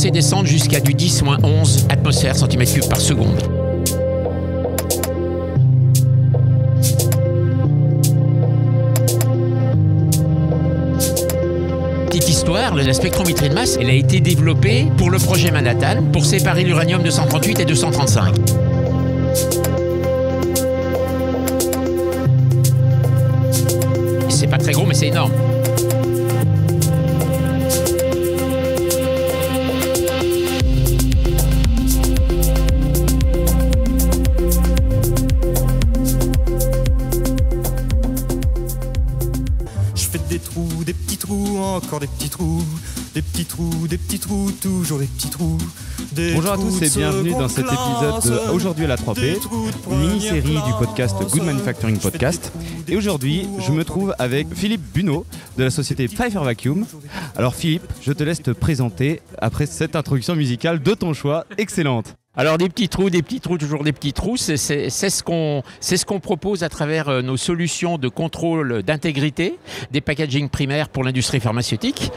sait descendre jusqu'à du 10-11 atmosphères centimètres cubes par seconde. Petite histoire, la spectrométrie de masse, elle a été développée pour le projet Manhattan pour séparer l'uranium 238 et 235. C'est pas très gros, mais c'est énorme. Des petits trous, encore des petits trous, des petits trous, des petits trous, toujours des petits trous. Bonjour à tous et bienvenue dans cet épisode de Aujourd'hui à la 3P, une mini-série du podcast Good Manufacturing Podcast. Et aujourd'hui, je me trouve avec Philippe Bunot de la société Pfeiffer Vacuum. Alors Philippe, je te laisse te présenter après cette introduction musicale de ton choix, excellente. Alors des petits trous, toujours des petits trous, c'est ce qu'on propose à travers nos solutions de contrôle d'intégrité des packaging primaires pour l'industrie pharmaceutique.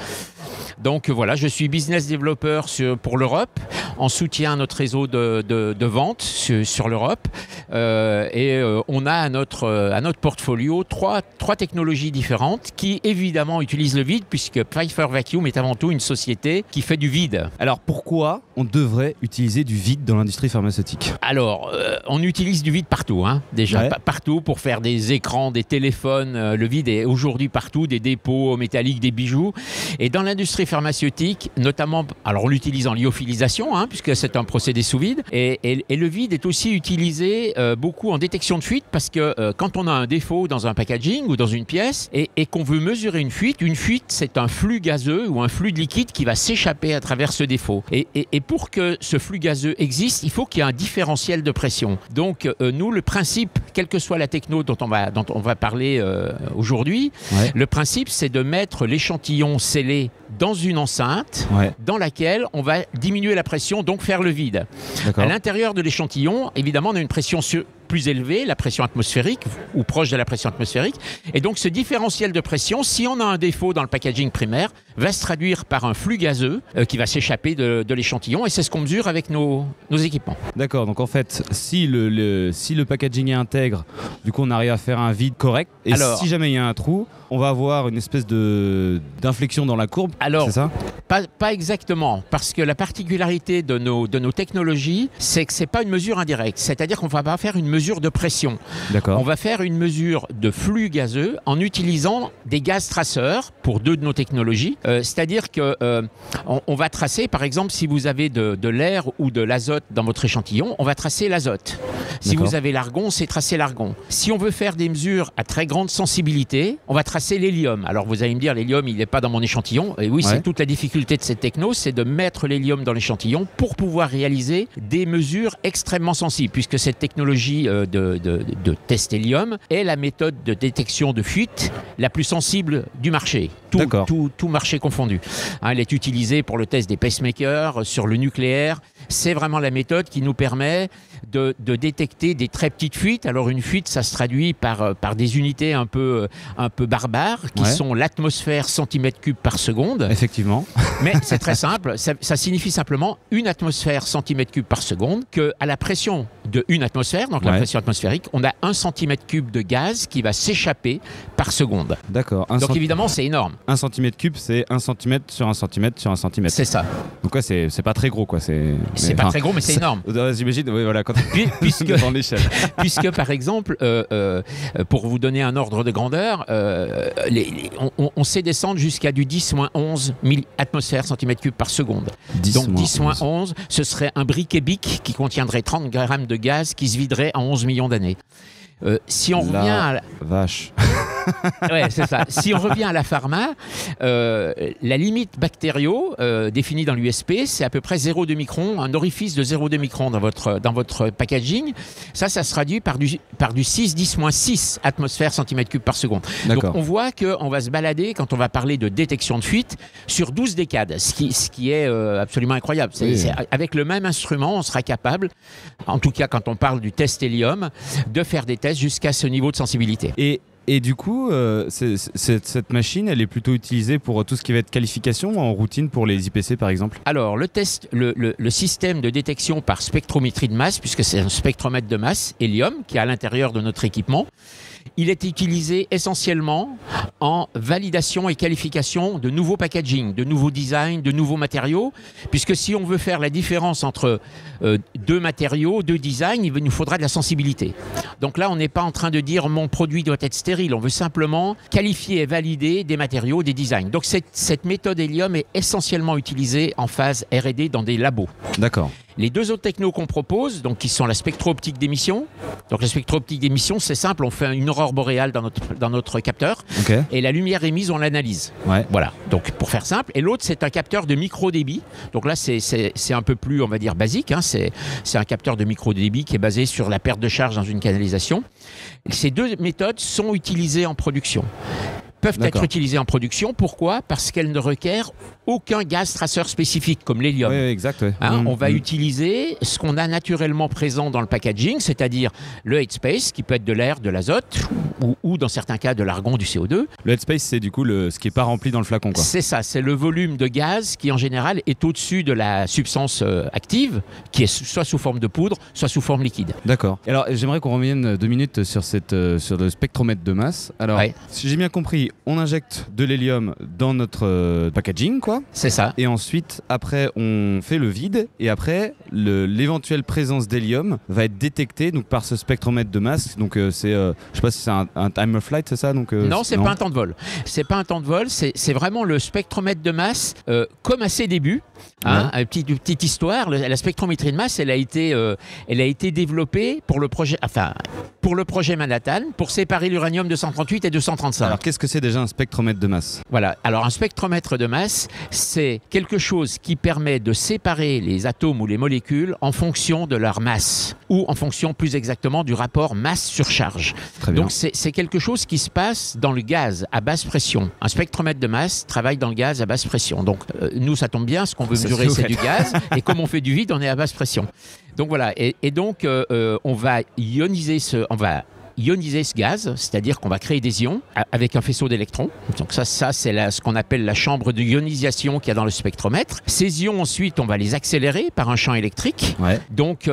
Donc voilà, je suis business developer pour l'Europe, en soutien à notre réseau de vente sur l'Europe. On a à notre portfolio trois technologies différentes qui évidemment utilisent le vide, puisque Pfeiffer Vacuum est avant tout une société qui fait du vide. Alors pourquoi on devrait utiliser du vide dans l'industrie pharmaceutique ? Alors, on utilise du vide partout, déjà. Ouais. Partout pour faire des écrans, des téléphones. Le vide est aujourd'hui partout, des dépôts métalliques, des bijoux. Et dans l'industrie pharmaceutique, notamment, alors on l'utilise en lyophilisation, puisque c'est un procédé sous vide. Et le vide est aussi utilisé beaucoup en détection de fuite, parce que quand on a un défaut dans un packaging ou dans une pièce et qu'on veut mesurer une fuite c'est un flux gazeux ou un flux de liquide qui va s'échapper à travers ce défaut. Et pour que ce flux gazeux existe, il faut qu'il y ait un différentiel de pression. Donc nous, le principe, quelle que soit la techno dont on va parler aujourd'hui, le principe c'est de mettre l'échantillon scellé dans une enceinte dans laquelle on va diminuer la pression, donc faire le vide. À l'intérieur de l'échantillon, évidemment, on a une pression plus élevée, la pression atmosphérique ou proche de la pression atmosphérique. Et donc ce différentiel de pression, si on a un défaut dans le packaging primaire, va se traduire par un flux gazeux qui va s'échapper de l'échantillon, et c'est ce qu'on mesure avec nos équipements. D'accord, donc en fait, si le packaging est intègre, du coup on arrive à faire un vide correct, et alors, si jamais il y a un trou, on va avoir une espèce d'inflexion dans la courbe, c'est ça ? Pas exactement, parce que la particularité de nos technologies, c'est que ce n'est pas une mesure indirecte, c'est-à-dire qu'on ne va pas faire une mesure de pression. On va faire une mesure de flux gazeux en utilisant des gaz traceurs pour deux de nos technologies. C'est-à-dire qu'on va tracer, par exemple, si vous avez de l'air ou de l'azote dans votre échantillon, on va tracer l'azote. Si vous avez l'argon, c'est tracer l'argon. Si on veut faire des mesures à très grande sensibilité, on va tracer l'hélium. Alors vous allez me dire, l'hélium, il n'est pas dans mon échantillon. Et oui, c'est toute la difficulté de cette techno, c'est de mettre l'hélium dans l'échantillon pour pouvoir réaliser des mesures extrêmement sensibles, puisque cette technologie de test hélium est la méthode de détection de fuite la plus sensible du marché, tout marché confondu. Elle est utilisée pour le test des pacemakers, sur le nucléaire. C'est vraiment la méthode qui nous permet de détecter des très petites fuites. Alors une fuite, ça se traduit par des unités un peu barbares, qui sont l'atmosphère centimètre cube par seconde. Effectivement. Mais c'est très simple, ça signifie simplement une atmosphère centimètre cube par seconde, qu'à la pression de une atmosphère, donc la pression atmosphérique, on a 1 centimètre cube de gaz qui va s'échapper par seconde. D'accord. Donc évidemment, c'est énorme. 1 centimètre cube, c'est 1 centimètre sur 1 centimètre sur 1 centimètre. C'est ça. Donc c'est pas très gros, quoi. C'est pas très gros, mais c'est énorme. J'imagine, oui, voilà, quand dans l'échelle. Puisque par exemple, pour vous donner un ordre de grandeur, on sait descendre jusqu'à du 10-11 atmosphères centimètres cubes par seconde. Donc 10-11, ce serait un briquet bic qui contiendrait 30 grammes de gaz qui se viderait en 11 millions d'années. Si on revient à la... vache. Ouais, c'est ça. Si on revient à la pharma, la limite bactério définie dans l'USP, c'est à peu près 0,2 micron, un orifice de 0,2 micron dans votre packaging. Ça se traduit par du 6-10-6 atmosphères centimètres cubes par seconde. Donc on voit qu'on va se balader, quand on va parler de détection de fuite, sur 12 décades, ce qui est absolument incroyable. Avec le même instrument, on sera capable, en tout cas quand on parle du test hélium, de faire des tests jusqu'à ce niveau de sensibilité. Et Et du coup, cette machine, elle est plutôt utilisée pour tout ce qui va être qualification en routine pour les IPC par exemple? Alors, le système de détection par spectrométrie de masse, puisque c'est un spectromètre de masse, hélium, qui est à l'intérieur de notre équipement, il est utilisé essentiellement en validation et qualification de nouveaux packaging, de nouveaux designs, de nouveaux matériaux, puisque si on veut faire la différence entre deux matériaux, deux designs, il nous faudra de la sensibilité. Donc là, on n'est pas en train de dire mon produit doit être stérile, on veut simplement qualifier et valider des matériaux, des designs. Donc cette méthode hélium est essentiellement utilisée en phase R&D dans des labos. D'accord. Les deux autres technos qu'on propose, donc qui sont la spectro-optique d'émission. Donc la spectro-optique d'émission, c'est simple, on fait une aurore boréale dans notre capteur, okay. Et la lumière émise, on l'analyse. Ouais. Voilà, donc pour faire simple. Et l'autre, c'est un capteur de micro-débit. Donc là, c'est un peu plus, on va dire, basique. Hein. C'est un capteur de micro-débit qui est basé sur la perte de charge dans une canalisation. Ces deux méthodes sont utilisées en production. Peuvent être utilisées en production. Pourquoi? Parce qu'elles ne requièrent aucun gaz traceur spécifique, comme l'hélium. Oui, exact. Ouais. On va utiliser ce qu'on a naturellement présent dans le packaging, c'est-à-dire le headspace, qui peut être de l'air, de l'azote, ou dans certains cas de l'argon, du CO2. Le headspace, c'est du coup ce qui n'est pas rempli dans le flacon, quoi. C'est ça, c'est le volume de gaz qui, en général, est au-dessus de la substance active, qui est soit sous forme de poudre, soit sous forme liquide. D'accord. Alors, j'aimerais qu'on revienne 2 minutes sur le spectromètre de masse. Alors, si j'ai bien compris, on injecte de l'hélium dans notre packaging, quoi. C'est ça. Et ensuite, après, on fait le vide. Et après, l'éventuelle présence d'hélium va être détectée donc, par ce spectromètre de masse. Donc, je sais pas si c'est un time of flight, c'est ça? Donc, non, c'est pas un temps de vol. C'est pas un temps de vol. C'est vraiment le spectromètre de masse comme à ses débuts. Hein, ouais. Petite histoire. La spectrométrie de masse, elle a été développée pour le projet Manhattan, pour séparer l'uranium 238 et 235. Alors, qu'est-ce que c'est déjà un spectromètre de masse? Voilà. Alors, un spectromètre de masse, c'est quelque chose qui permet de séparer les atomes ou les molécules en fonction de leur masse, ou en fonction plus exactement du rapport masse-surcharge. Donc, c'est quelque chose qui se passe dans le gaz à basse pression. Un spectromètre de masse travaille dans le gaz à basse pression. Donc, nous, ça tombe bien, ce qu'on veut mesurer, c'est du gaz, et comme on fait du vide, on est à basse pression. Donc, voilà. Et donc, on va ioniser ce gaz, c'est-à-dire qu'on va créer des ions avec un faisceau d'électrons. Donc ça c'est ce qu'on appelle la chambre de ionisation qu'il y a dans le spectromètre. Ces ions, ensuite, on va les accélérer par un champ électrique. Ouais. Donc,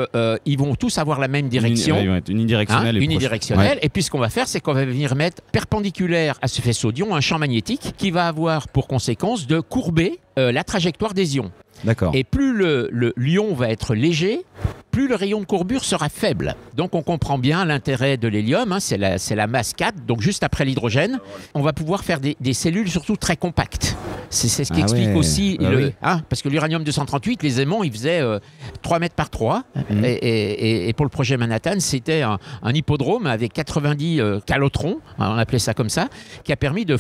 ils vont tous avoir la même direction. Ils vont être unidirectionnels. Unidirectionnelle. Ouais. Et puis, ce qu'on va faire, c'est qu'on va venir mettre perpendiculaire à ce faisceau d'ions un champ magnétique qui va avoir pour conséquence de courber la trajectoire des ions. D'accord. Et plus l'ion va être léger, plus le rayon de courbure sera faible. Donc on comprend bien l'intérêt de l'hélium, hein, c'est la masse 4, donc juste après l'hydrogène, on va pouvoir faire des cellules surtout très compactes. C'est ce qui explique aussi, parce que l'uranium 238, les aimants, ils faisaient 3 mètres par 3, et pour le projet Manhattan, c'était un hippodrome avec 90 calotrons, on appelait ça comme ça, qui a permis de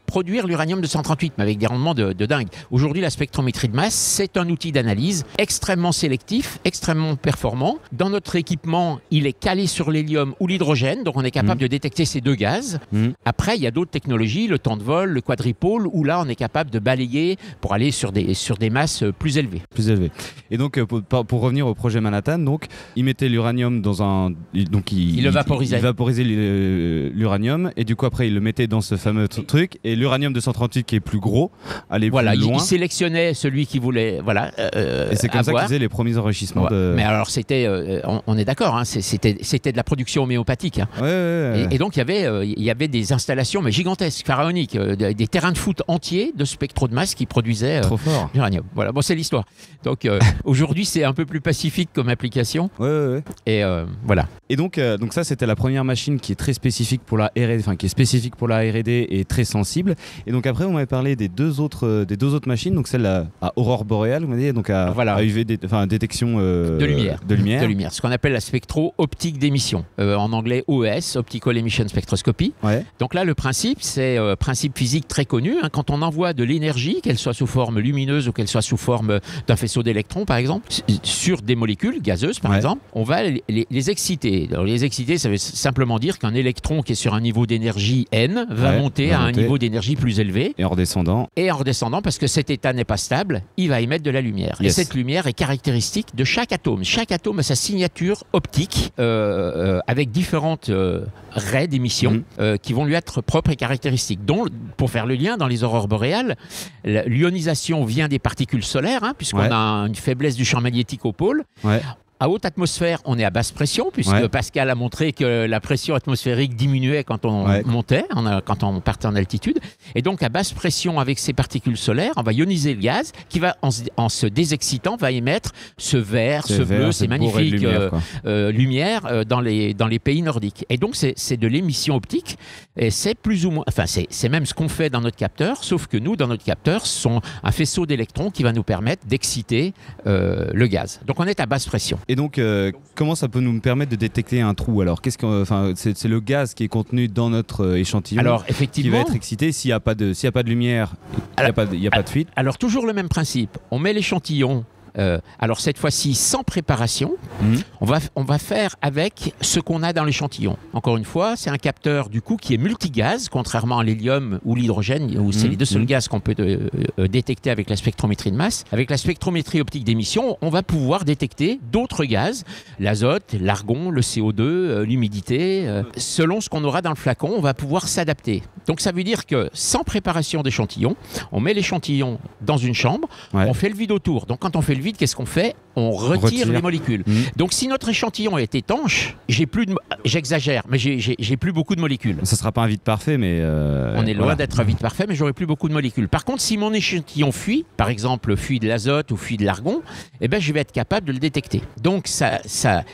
produire l'uranium 238, mais avec des rendements de dingue. Aujourd'hui, la spectrométrie de masse, c'est un outil d'analyse extrêmement sélectif, extrêmement performant. Dans notre équipement, il est calé sur l'hélium ou l'hydrogène, donc on est capable de détecter ces deux gaz. Après, il y a d'autres technologies, le temps de vol, le quadripôle, où là, on est capable de balayer pour aller sur des masses plus élevées. Et donc, pour revenir au projet Manhattan, donc, il mettait l'uranium dans un... Donc, il le vaporisait. Il vaporisait l'uranium, et du coup, après, il le mettait dans ce fameux truc, et l'uranium 238, qui est plus gros, allait plus loin. Il sélectionnait celui qui voulait... et c'est comme ça qu'il faisait les premiers enrichissements. Mais alors, c'était... on est d'accord, hein, c'était de la production homéopathique. Hein. Et donc, il y avait des installations mais gigantesques, pharaoniques, des terrains de foot entiers de spectro de masse qui produisaient l'uranium. Voilà, bon, c'est l'histoire. Donc, aujourd'hui, c'est un peu plus pacifique comme application. Et voilà. Et donc ça, c'était la première machine qui est très spécifique pour la R&D, enfin qui est spécifique pour la R&D et très sensible. Et donc après, on m'avait parlé des deux autres machines, donc celle à aurore boréale, vous m'avez dit, donc à UV, détection de lumière. Ce qu'on appelle la spectro-optique d'émission. En anglais, OES, Optical Emission Spectroscopy. Ouais. Donc là, le principe, c'est principe physique très connu. Hein, quand on envoie de l'énergie, qu'elle soit sous forme lumineuse ou qu'elle soit sous forme d'un faisceau d'électrons, par exemple, sur des molécules gazeuses, par exemple, on va les exciter. Alors, les exciter, ça veut simplement dire qu'un électron qui est sur un niveau d'énergie N va monter à un niveau d'énergie plus élevé. Et en redescendant. Et en redescendant, parce que cet état n'est pas stable, il va émettre de la lumière. Et cette lumière est caractéristique de chaque atome. Chaque atome a sa signature optique avec différentes raies d'émission qui vont lui être propres et caractéristiques. Donc, pour faire le lien, dans les aurores boréales, l'ionisation vient des particules solaires, puisqu'on a une faiblesse du champ magnétique au pôle. À haute atmosphère, on est à basse pression, puisque Pascal a montré que la pression atmosphérique diminuait quand on montait, quand on partait en altitude. Et donc, à basse pression, avec ces particules solaires, on va ioniser le gaz, qui va, en se désexcitant, va émettre ce vert, ce bleu, ces magnifiques lumières dans les pays nordiques. Et donc, c'est de l'émission optique, et c'est plus ou moins... Enfin, c'est même ce qu'on fait dans notre capteur, sauf que nous, dans notre capteur, sont un faisceau d'électrons qui va nous permettre d'exciter le gaz. Donc, on est à basse pression. Et donc, comment ça peut nous permettre de détecter un trou? Alors, c'est le gaz qui est contenu dans notre échantillon qui va être excité. S'il n'y a pas de lumière, il n'y a pas de fuite. Alors, toujours le même principe. On met l'échantillon. Alors cette fois-ci sans préparation, on va faire avec ce qu'on a dans l'échantillon. Encore une fois, c'est un capteur du coup qui est multigaz, contrairement à l'hélium ou l'hydrogène, où c'est les deux seuls gaz qu'on peut détecter avec la spectrométrie de masse. Avec la spectrométrie optique d'émission, on va pouvoir détecter d'autres gaz, l'azote, l'argon, le CO2, l'humidité. Selon ce qu'on aura dans le flacon, on va pouvoir s'adapter. Donc ça veut dire que sans préparation d'échantillon, on met l'échantillon dans une chambre, on fait le vide autour. Donc quand on fait le vide, qu'est-ce qu'on fait? On retire les molécules. Donc si notre échantillon est étanche, j'exagère, mais j'ai plus beaucoup de molécules. Ça ne sera pas un vide parfait, mais... on est loin d'être un vide parfait, mais j'aurai plus beaucoup de molécules. Par contre, si mon échantillon fuit, par exemple fuit de l'azote ou fuit de l'argon, eh ben, je vais être capable de le détecter. Donc ça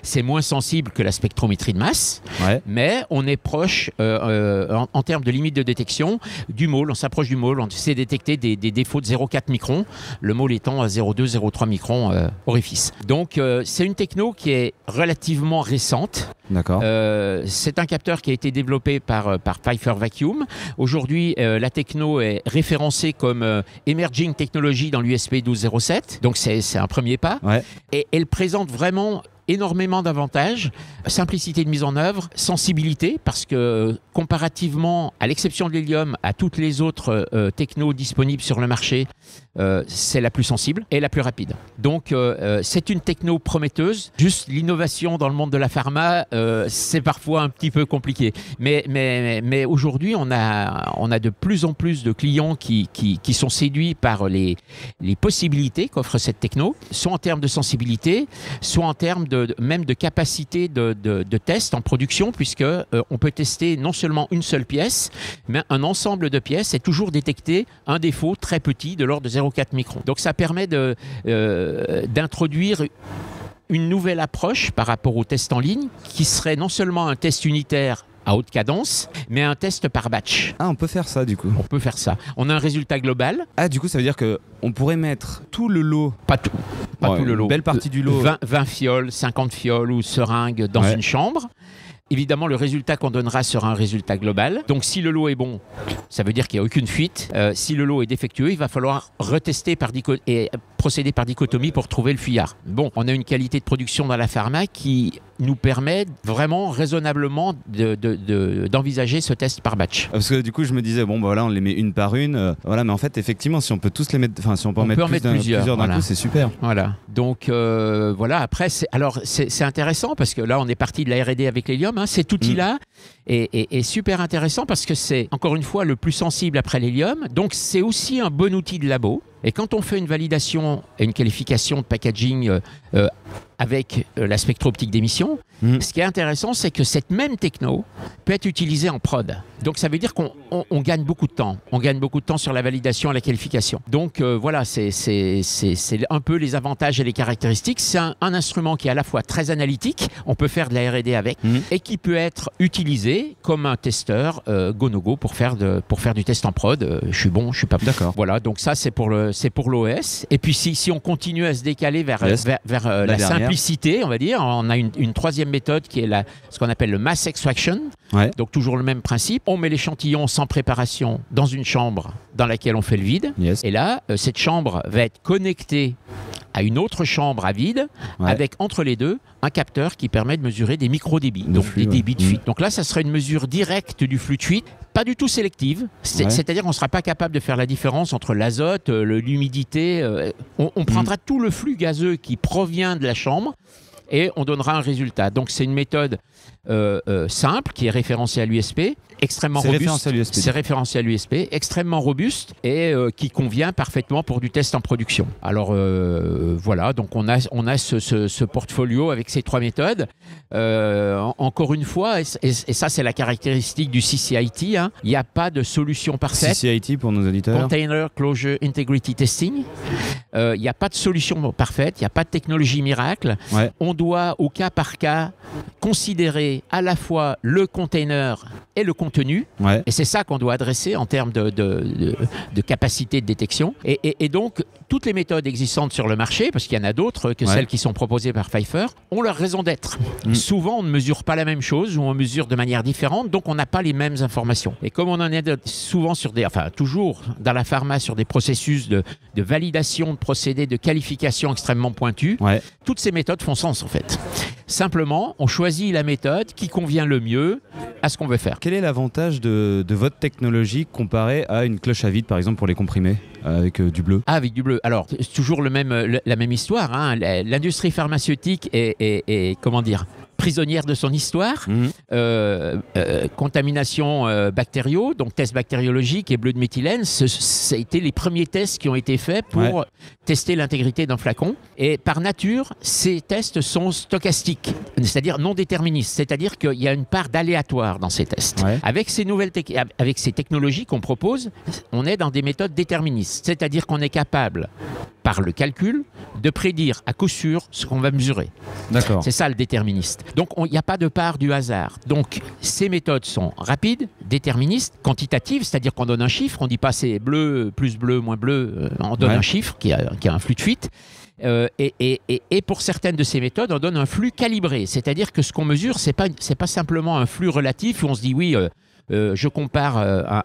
c'est moins sensible que la spectrométrie de masse, mais on est proche, en termes de limite de détection, du môle. On s'approche du môle, on sait détecter des défauts de 0,4 microns, le môle étant à 0,2, 0,3 microns orifice. Donc c'est une techno qui est relativement récente. D'accord. C'est un capteur qui a été développé par Pfeiffer Vacuum. Aujourd'hui, la techno est référencée comme Emerging Technology dans l'USP 1207. Donc c'est un premier pas. Et elle présente vraiment énormément d'avantages, simplicité de mise en œuvre, sensibilité, parce que comparativement, à l'exception de l'hélium, à toutes les autres technos disponibles sur le marché, c'est la plus sensible et la plus rapide. Donc c'est une techno prometteuse. Juste l'innovation dans le monde de la pharma, c'est parfois un petit peu compliqué. Mais aujourd'hui, on a de plus en plus de clients qui sont séduits par les possibilités qu'offre cette techno, soit en termes de sensibilité, soit en termes même de capacité de test en production, puisque on peut tester non seulement une seule pièce, mais un ensemble de pièces et toujours détecter un défaut très petit de l'ordre de 0,4 microns. Donc ça permet d'introduire une nouvelle approche par rapport au test en ligne, qui serait non seulement un test unitaire à haute cadence, mais un test par batch. Ah, on peut faire ça du coup. On peut faire ça. On a un résultat global. Ah, du coup, ça veut dire qu'on pourrait mettre tout le lot. Pas tout. Pas tout le lot. Une belle partie du lot. 20 fioles, 50 fioles ou seringues dans une chambre. Évidemment, le résultat qu'on donnera sera un résultat global. Donc, si le lot est bon, ça veut dire qu'il n'y a aucune fuite. Si le lot est défectueux, il va falloir retester et procéder par dichotomie pour trouver le fuyard. Bon, on a une qualité de production dans la pharma qui nous permet vraiment raisonnablement d'envisager ce test par batch. Parce que du coup, je me disais, bon, bah voilà, on les met une par une. Voilà, mais en fait, effectivement, si on peut tous les mettre, enfin, si on peut en mettre plusieurs d'un coup, c'est super. Voilà. Donc, voilà. Après, c'est intéressant parce que là, on est parti de la R&D avec l'hélium. Cet outil-là est super intéressant parce que c'est, encore une fois, le plus sensible après l'hélium. Donc, c'est aussi un bon outil de labo. Et quand on fait une validation et une qualification de packaging avec la spectro-optique d'émission, ce qui est intéressant, c'est que cette même techno peut être utilisée en prod. Donc ça veut dire qu'on gagne beaucoup de temps. On gagne beaucoup de temps sur la validation et la qualification. Donc voilà, c'est un peu les avantages et les caractéristiques. C'est un instrument qui est à la fois très analytique, on peut faire de la R&D avec, et qui peut être utilisé comme un testeur go-no-go pour faire du test en prod. Je suis bon, je suis pas bon. D'accord. Voilà, donc ça c'est pour l'OS. Et puis si on continue à se décaler vers la simple simplicité, on va dire. On a une troisième méthode qui est ce qu'on appelle le mass extraction. Ouais. Donc toujours le même principe. On met l'échantillon sans préparation dans une chambre dans laquelle on fait le vide. Yes. Et là, cette chambre va être connectée à une autre chambre à vide, avec entre les deux un capteur qui permet de mesurer des micro-débits, donc des débits de fuite. Donc là, ça serait une mesure directe du flux de fuite, pas du tout sélective, c'est-à-dire qu'on ne sera pas capable de faire la différence entre l'azote, l'humidité. On prendra tout le flux gazeux qui provient de la chambre et on donnera un résultat. Donc c'est une méthode simple qui est référencée à l'USP, extrêmement robuste. C'est référencé à l'USP, extrêmement robuste et qui convient parfaitement pour du test en production. Alors voilà, donc on a ce portfolio avec ces trois méthodes. Encore une fois, et ça c'est la caractéristique du CCIT, hein, il n'y a pas de solution parfaite. CCIT pour nos auditeurs. Container Closure Integrity Testing. Il n'y a pas de solution parfaite, il n'y a pas de technologie miracle. Ouais. On doit au cas par cas considérer à la fois le container et le contenu, et c'est ça qu'on doit adresser en termes de capacité de détection. Et donc, toutes les méthodes existantes sur le marché, parce qu'il y en a d'autres que celles qui sont proposées par Pfeiffer, ont leur raison d'être. Souvent, on ne mesure pas la même chose ou on mesure de manière différente, donc on n'a pas les mêmes informations. Et comme on en est souvent toujours dans la pharma sur des processus de validation de procédés, de qualification extrêmement pointus, toutes ces méthodes font sens en fait. Simplement, on choisit la méthode qui convient le mieux à ce qu'on veut faire. Quel est l'avantage de votre technologie comparé à une cloche à vide, par exemple, pour les comprimés avec du bleu? Avec du bleu. Alors, c'est toujours la même histoire. Hein. L'industrie pharmaceutique est comment dire, prisonnière de son histoire. Contamination bactériaux, donc tests bactériologiques et bleu de méthylène, ça a été les premiers tests qui ont été faits pour tester l'intégrité d'un flacon. Et par nature, ces tests sont stochastiques, c'est-à-dire non déterministes, c'est-à-dire qu'il y a une part d'aléatoire dans ces tests. Avec ces technologies qu'on propose, on est dans des méthodes déterministes, c'est-à-dire qu'on est capable, par le calcul, de prédire à coup sûr ce qu'on va mesurer. D'accord. C'est ça le déterministe. Donc il n'y a pas de part du hasard. Donc ces méthodes sont rapides, déterministes, quantitatives, c'est-à-dire qu'on donne un chiffre, on ne dit pas c'est bleu, plus bleu, moins bleu, on donne un chiffre qui a un flux de fuite. Et pour certaines de ces méthodes, on donne un flux calibré, c'est-à-dire que ce qu'on mesure, c'est pas simplement un flux relatif où on se dit oui, je compare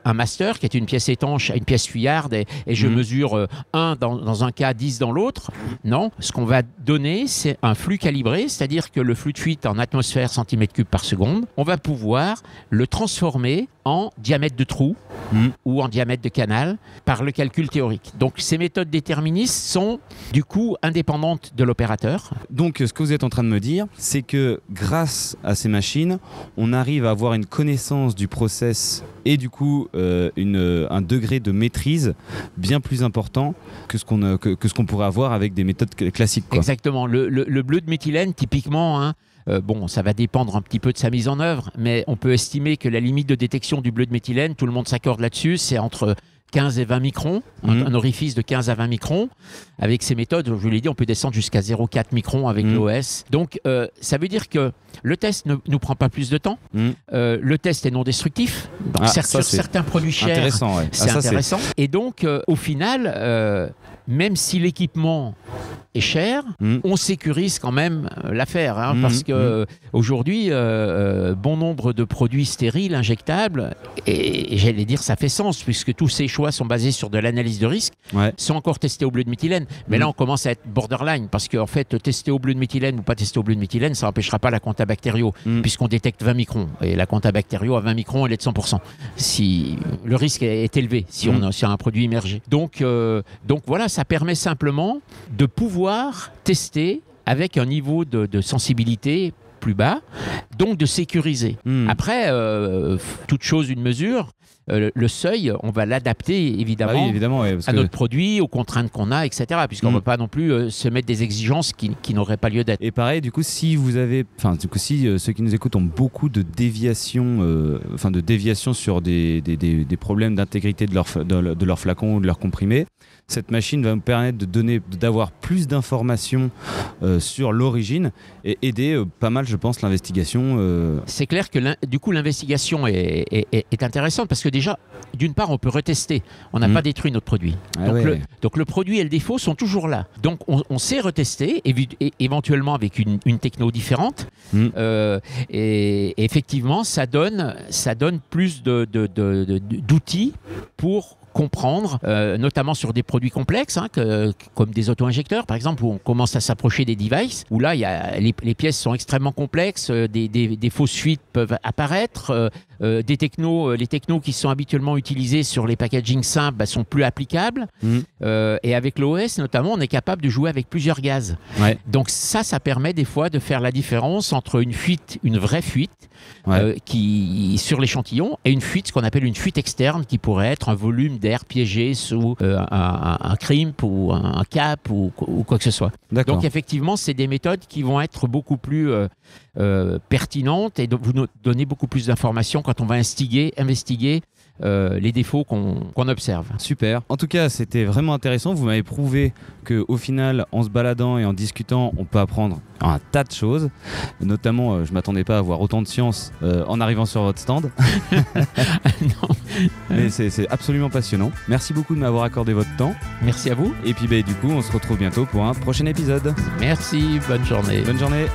un master qui est une pièce étanche à une pièce fuyarde et je mesure 1 dans un cas, 10 dans l'autre. Non, ce qu'on va donner, c'est un flux calibré, c'est-à-dire que le flux de fuite en atmosphère centimètre cube par seconde, on va pouvoir le transformer en diamètre de trou ou en diamètre de canal par le calcul théorique. Donc ces méthodes déterministes sont du coup indépendantes de l'opérateur. Donc ce que vous êtes en train de me dire, c'est que grâce à ces machines, on arrive à avoir une connaissance du process et du coup un degré de maîtrise bien plus important que ce qu'on pourrait avoir avec des méthodes classiques, quoi. Exactement. Le bleu de méthylène, typiquement, hein, ça va dépendre un petit peu de sa mise en œuvre, mais on peut estimer que la limite de détection du bleu de méthylène, tout le monde s'accorde là-dessus, c'est entre 15 et 20 microns, un orifice de 15 à 20 microns. Avec ces méthodes, je vous l'ai dit, on peut descendre jusqu'à 0,4 microns avec l'OS. Donc, ça veut dire que le test ne nous prend pas plus de temps. Le test est non destructif. Donc, sur certains produits chers, c'est intéressant. Et donc, au final, même si l'équipement est cher, on sécurise quand même l'affaire, hein, parce que aujourd'hui, bon nombre de produits stériles, injectables, et j'allais dire ça fait sens, puisque tous ces choix sont basés sur de l'analyse de risque, sont encore testés au bleu de méthylène. Mais là, on commence à être borderline, parce qu'en fait, tester au bleu de méthylène ou pas tester au bleu de méthylène, ça n'empêchera pas la compta bactério, puisqu'on détecte 20 microns. Et la compta bactério à 20 microns, elle est de 100%. Si le risque est élevé, si on a un produit immergé. Donc voilà, ça permet simplement de pouvoir tester avec un niveau de sensibilité plus bas, donc de sécuriser. Après, toute chose une mesure, le seuil, on va l'adapter évidemment, à notre produit, aux contraintes qu'on a, etc. Puisqu'on ne veut pas non plus se mettre des exigences qui n'auraient pas lieu d'être. Et pareil, du coup, si ceux qui nous écoutent ont beaucoup de déviations, sur des problèmes d'intégrité de leur flacon ou de leur comprimé, cette machine va me permettre d'avoir plus d'informations sur l'origine et aider pas mal, je pense, l'investigation. C'est clair que du coup l'investigation est intéressante parce que déjà, d'une part, on peut retester. On n'a pas détruit notre produit. Donc le produit et le défaut sont toujours là. Donc on sait retester, éventuellement avec une techno différente. Et effectivement, ça donne plus d'outils pour comprendre, notamment sur des produits complexes, comme des auto-injecteurs, par exemple, où on commence à s'approcher des devices, où là, les pièces sont extrêmement complexes, des fausses fuites peuvent apparaître, les technos qui sont habituellement utilisés sur les packaging simples sont plus applicables. Et avec l'OS, notamment, on est capable de jouer avec plusieurs gaz. Donc ça permet des fois de faire la différence entre une vraie fuite, qui sur l'échantillon, et une fuite, ce qu'on appelle une fuite externe, qui pourrait être un volume d'air piégé sous un crimp ou un cap ou quoi que ce soit. Donc effectivement, c'est des méthodes qui vont être beaucoup plus pertinentes et vous nous donner beaucoup plus d'informations quand on va investiguer les défauts qu'on observe. Super. En tout cas, c'était vraiment intéressant. Vous m'avez prouvé qu'au final, en se baladant et en discutant, on peut apprendre un tas de choses. Notamment, je ne m'attendais pas à voir autant de science en arrivant sur votre stand. Non. Mais c'est absolument passionnant. Merci beaucoup de m'avoir accordé votre temps. Merci à vous. Et puis du coup, on se retrouve bientôt pour un prochain épisode. Merci, bonne journée. Bonne journée.